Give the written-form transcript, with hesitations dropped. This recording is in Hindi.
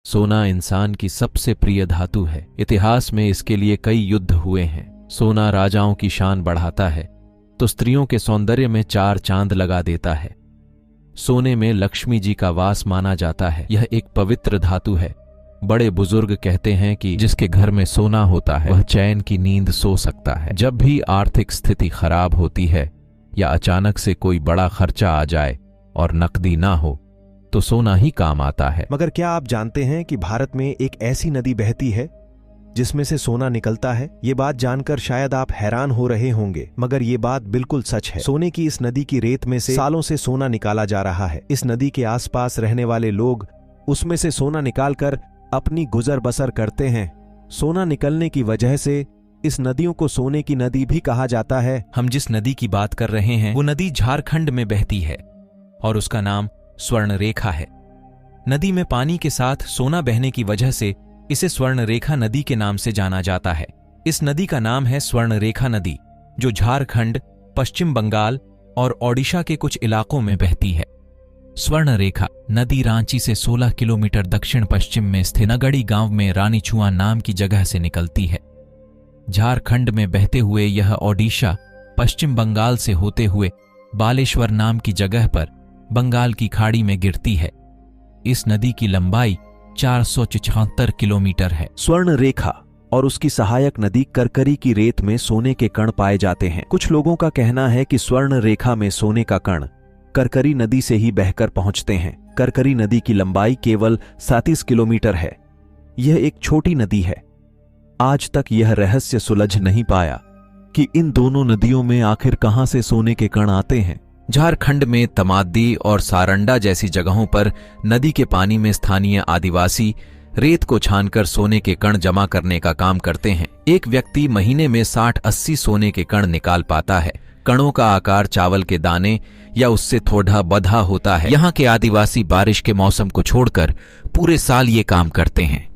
सोना इंसान की सबसे प्रिय धातु है। इतिहास में इसके लिए कई युद्ध हुए हैं। सोना राजाओं की शान बढ़ाता है तो स्त्रियों के सौंदर्य में चार चांद लगा देता है। सोने में लक्ष्मी जी का वास माना जाता है। यह एक पवित्र धातु है। बड़े बुजुर्ग कहते हैं कि जिसके घर में सोना होता है वह चैन की नींद सो सकता है। जब भी आर्थिक स्थिति खराब होती है या अचानक से कोई बड़ा खर्चा आ जाए और नकदी ना हो तो सोना ही काम आता है। मगर क्या आप जानते हैं कि भारत में एक ऐसी नदी बहती है जिसमें से सोना निकलता है? ये बात जानकर शायद आप हैरान हो रहे होंगे, मगर ये बात बिल्कुल सच है। सोने की इस नदी की रेत में से सालों से सोना निकाला जा रहा है। इस नदी के आसपास रहने वाले लोग उसमें से सोना निकालकर अपनी गुजर बसर करते हैं। सोना निकलने की वजह से इस नदियों को सोने की नदी भी कहा जाता है। हम जिस नदी की बात कर रहे हैं वो नदी झारखंड में बहती है और उसका नाम स्वर्ण रेखा है। नदी में पानी के साथ सोना बहने की वजह से इसे स्वर्ण रेखा नदी के नाम से जाना जाता है। इस नदी का नाम है स्वर्ण रेखा नदी, जो झारखंड, पश्चिम बंगाल और ओडिशा के कुछ इलाकों में बहती है। स्वर्ण रेखा नदी रांची से 16 किलोमीटर दक्षिण पश्चिम में स्थित नगड़ी गांव में रानीचुआ नाम की जगह से निकलती है। झारखंड में बहते हुए यह ओडिशा, पश्चिम बंगाल से होते हुए बालेश्वर नाम की जगह पर बंगाल की खाड़ी में गिरती है। इस नदी की लंबाई 476 किलोमीटर है। स्वर्ण रेखा और उसकी सहायक नदी करकरी की रेत में सोने के कण पाए जाते हैं। कुछ लोगों का कहना है कि स्वर्ण रेखा में सोने का कण करकरी नदी से ही बहकर पहुंचते हैं। करकरी नदी की लंबाई केवल 37 किलोमीटर है। यह एक छोटी नदी है। आज तक यह रहस्य सुलझ नहीं पाया कि इन दोनों नदियों में आखिर कहां से सोने के कण आते हैं। झारखंड में तमादी और सारंडा जैसी जगहों पर नदी के पानी में स्थानीय आदिवासी रेत को छानकर सोने के कण जमा करने का काम करते हैं। एक व्यक्ति महीने में 60-80 सोने के कण निकाल पाता है। कणों का आकार चावल के दाने या उससे थोड़ा बधा होता है। यहाँ के आदिवासी बारिश के मौसम को छोड़कर पूरे साल ये काम करते हैं।